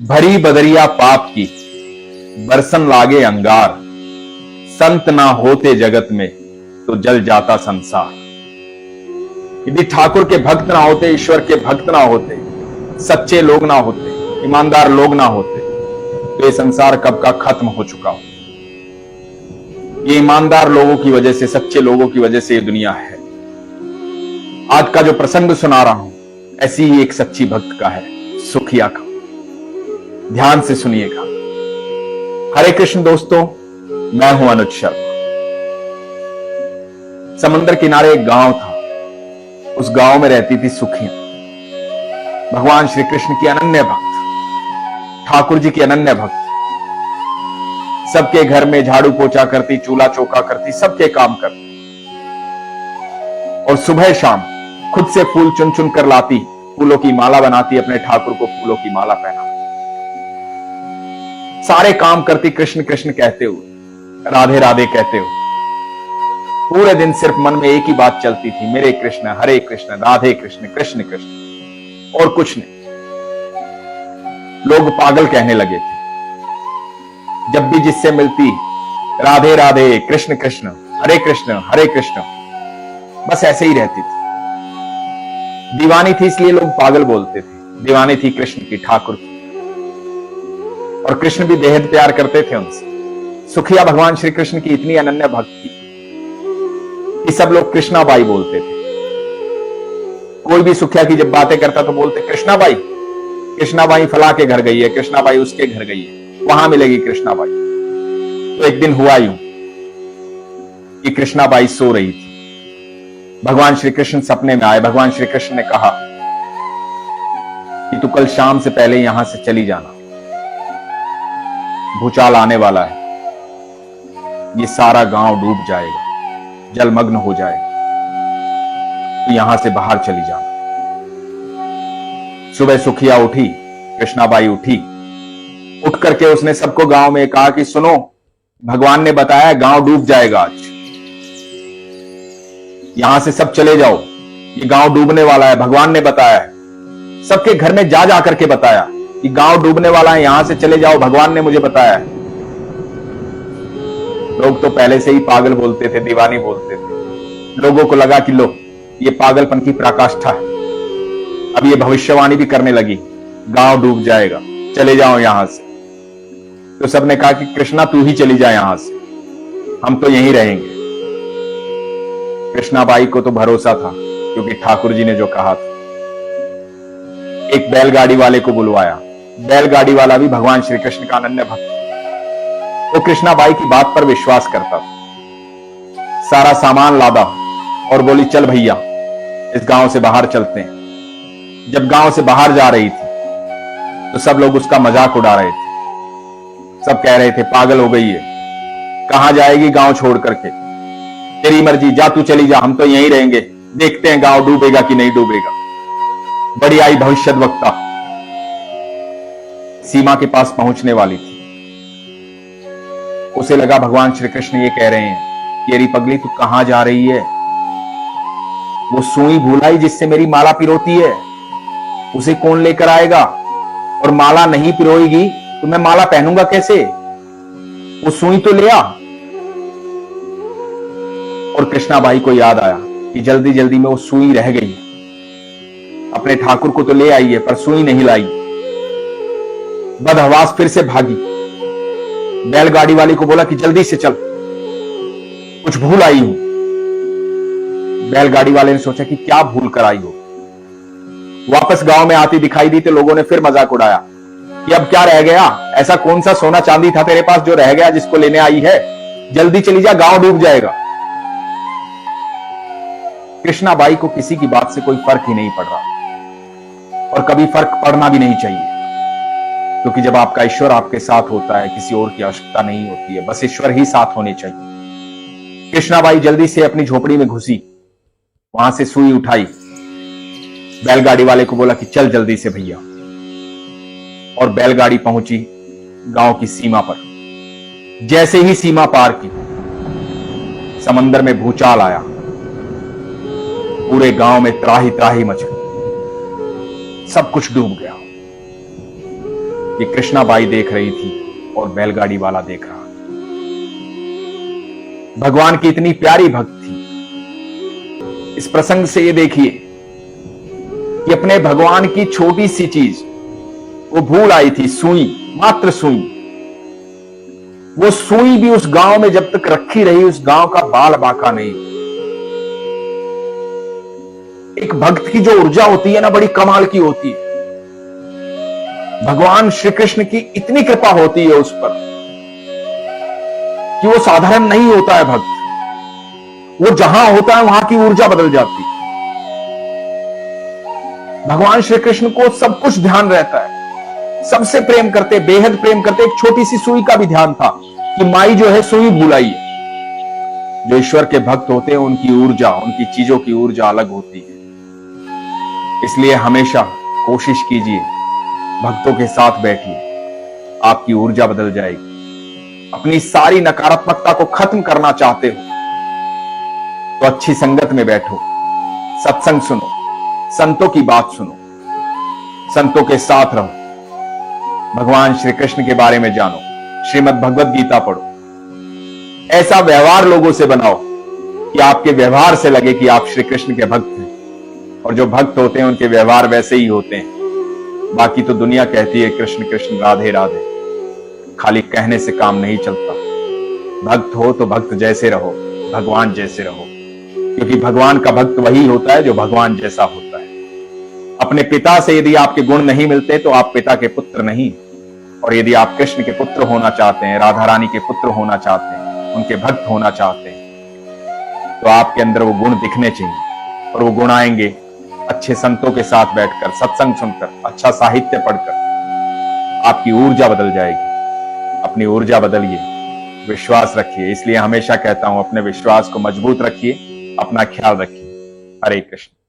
भरी बदरिया पाप की बरसन लागे अंगार। संत ना होते जगत में तो जल जाता संसार। यदि ठाकुर के भक्त ना होते, ईश्वर के भक्त ना होते, सच्चे लोग ना होते, ईमानदार लोग ना होते, तो ये संसार कब का खत्म हो चुका हो। ये ईमानदार लोगों की वजह से, सच्चे लोगों की वजह से ये दुनिया है। आज का जो प्रसंग सुना रहा हूं, ऐसी ही एक सच्ची भक्त का है, सुखिया का। ध्यान से सुनिएगा। हरे कृष्ण दोस्तों, मैं हूं अनुज शर्मा। समंदर किनारे एक गांव था। उस गांव में रहती थी सुखिया, भगवान श्री कृष्ण की अनन्य भक्त, ठाकुर जी की अनन्य भक्त। सबके घर में झाड़ू पोछा करती, चूल्हा चौका करती, सबके काम करती, और सुबह शाम खुद से फूल चुन चुन कर लाती, फूलों की माला बनाती, अपने ठाकुर को फूलों की माला पहना। सारे काम करती कृष्ण कृष्ण कहते हुए, राधे राधे कहते हुए। पूरे दिन सिर्फ मन में एक ही बात चलती थी, मेरे कृष्ण, हरे कृष्ण, राधे कृष्ण, कृष्ण कृष्ण, और कुछ नहीं। लोग पागल कहने लगे थे। जब भी जिससे मिलती, राधे राधे, कृष्ण कृष्ण, हरे कृष्ण, बस ऐसे ही रहती थी। दीवानी थी इसलिए लोग पागल बोलते थे। दीवानी थी कृष्ण की, ठाकुर की, और कृष्ण भी बेहद प्यार करते थे उनसे। सुखिया भगवान श्री कृष्ण की इतनी अनन्य भक्त थी कि सब लोग कृष्णाबाई बोलते थे। कोई भी सुखिया की जब बातें करता तो बोलते कृष्णाबाई, कृष्णाबाई फला के घर गई है, कृष्णाबाई उसके घर गई है, वहां मिलेगी कृष्णाबाई। तो एक दिन हुआ यूं कि कृष्णाबाई सो रही थी। भगवान श्री कृष्ण सपने में आए। भगवान श्री कृष्ण ने कहा कि तू कल शाम से पहले यहां से चली जाना, भूचाल आने वाला है, ये सारा गांव डूब जाएगा, जलमग्न हो जाएगा, तो यहां से बाहर चली जाना। सुबह सुखिया उठी, कृष्णाबाई उठी। उठ करके उसने सबको गांव में कहा कि सुनो, भगवान ने बताया गांव डूब जाएगा आज, यहां से सब चले जाओ, ये गांव डूबने वाला है, भगवान ने बताया है। सबके घर में जा जाकर के बताया कि गांव डूबने वाला है, यहां से चले जाओ, भगवान ने मुझे बताया है। लोग तो पहले से ही पागल बोलते थे, दीवानी बोलते थे। लोगों को लगा कि लो, ये पागलपन की पराकाष्ठा है। अब ये भविष्यवाणी भी करने लगी, गांव डूब जाएगा, चले जाओ यहां से। तो सबने कहा कि कृष्णा तू ही चली जा यहां से, हम तो यहीं रहेंगे। कृष्णाबाई को तो भरोसा था, क्योंकि ठाकुर जी ने जो कहा था। एक बैलगाड़ी वाले को बुलवाया। बैलगाड़ी वाला भी भगवान श्री कृष्ण का अनन्य भक्त। वो कृष्णाबाई की बात पर विश्वास करता था। सारा सामान लादा और बोली चल भैया, इस गांव से बाहर चलते हैं। जब गांव से बाहर जा रही थी तो सब लोग उसका मजाक उड़ा रहे थे। सब कह रहे थे पागल हो गई है, कहां जाएगी गांव छोड़ करके, तेरी मर्जी, जा तू चली जा, हम तो यहीं रहेंगे, देखते हैं गांव डूबेगा कि नहीं डूबेगा। बड़ी आई भविष्यद्वक्ता सीमा के पास पहुंचने वाली थी। उसे लगा भगवान श्री कृष्ण ये कह रहे हैं कि अरे पगली तू कहां जा रही है, वो सुई भूलाई जिससे मेरी माला पिरोती है, उसे कौन लेकर आएगा, और माला नहीं पिरोएगी तो मैं माला पहनूंगा कैसे, वो सुई तो ले आ। और कृष्णाबाई को याद आया कि जल्दी जल्दी में वो सुई रह गई है। अपने ठाकुर को तो ले आई है पर सुई नहीं लाई। बदहवास फिर से भागी। बैलगाड़ी वाले को बोला कि जल्दी से चल, कुछ भूल आई हूं। बैलगाड़ी वाले ने सोचा कि क्या भूल कर आई हो। वापस गांव में आती दिखाई दी तो लोगों ने फिर मजाक उड़ाया कि अब क्या रह गया, ऐसा कौन सा सोना चांदी था तेरे पास जो रह गया जिसको लेने आई है, जल्दी चली जा, गांव डूब जाएगा। कृष्णाबाई को किसी की बात से कोई फर्क ही नहीं पड़ रहा, और कभी फर्क पड़ना भी नहीं चाहिए, क्योंकि जब आपका ईश्वर आपके साथ होता है, किसी और की आवश्यकता नहीं होती है, बस ईश्वर ही साथ होने चाहिए। कृष्णाबाई जल्दी से अपनी झोपड़ी में घुसी, वहां से सुई उठाई, बैलगाड़ी वाले को बोला कि चल जल्दी से भैया, और बैलगाड़ी पहुंची गांव की सीमा पर। जैसे ही सीमा पार की, समंदर में भूचाल आया। पूरे गांव में त्राही त्राही मच गई, सब कुछ डूब गया। कि कृष्णाबाई देख रही थी और बैलगाड़ी वाला देख रहा था। भगवान की इतनी प्यारी भक्त थी। इस प्रसंग से ये देखिए कि अपने भगवान की छोटी सी चीज वो भूल आई थी, सुई, मात्र सुई। वो सुई भी उस गांव में जब तक रखी रही, उस गांव का बाल बाका नहीं। एक भक्त की जो ऊर्जा होती है ना, बड़ी कमाल की होती है। भगवान श्री कृष्ण की इतनी कृपा होती है उस पर कि वो साधारण नहीं होता है भक्त। वो जहां होता है वहां की ऊर्जा बदल जाती है। भगवान श्री कृष्ण को सब कुछ ध्यान रहता है, सबसे प्रेम करते, बेहद प्रेम करते। एक छोटी सी सुई का भी ध्यान था कि माई जो है सुई भुलाई है। जो ईश्वर के भक्त होते हैं उनकी ऊर्जा, उनकी चीजों की ऊर्जा अलग होती है। इसलिए हमेशा कोशिश कीजिए, भक्तों के साथ बैठिए, आपकी ऊर्जा बदल जाएगी। अपनी सारी नकारात्मकता को खत्म करना चाहते हो तो अच्छी संगत में बैठो, सत्संग सुनो, संतों की बात सुनो, संतों के साथ रहो, भगवान श्री कृष्ण के बारे में जानो, श्रीमद् भगवत गीता पढ़ो। ऐसा व्यवहार लोगों से बनाओ कि आपके व्यवहार से लगे कि आप श्री कृष्ण के भक्त हैं। और जो भक्त होते हैं उनके व्यवहार वैसे ही होते हैं। बाकी तो दुनिया कहती है कृष्ण कृष्ण राधे राधे, खाली कहने से काम नहीं चलता। भक्त हो तो भक्त जैसे रहो, भगवान जैसे रहो, क्योंकि भगवान का भक्त वही होता है जो भगवान जैसा होता है। अपने पिता से यदि आपके गुण नहीं मिलते तो आप पिता के पुत्र नहीं। और यदि आप कृष्ण के पुत्र होना चाहते हैं, राधा रानी के पुत्र होना चाहते हैं, उनके भक्त होना चाहते हैं, तो आपके अंदर वो गुण दिखने चाहिए। और वो गुण आएंगे अच्छे संतों के साथ बैठकर, सत्संग सुनकर, अच्छा साहित्य पढ़कर। आपकी ऊर्जा बदल जाएगी। अपनी ऊर्जा बदलिए, विश्वास रखिए। इसलिए हमेशा कहता हूं, अपने विश्वास को मजबूत रखिए, अपना ख्याल रखिए। हरे कृष्ण।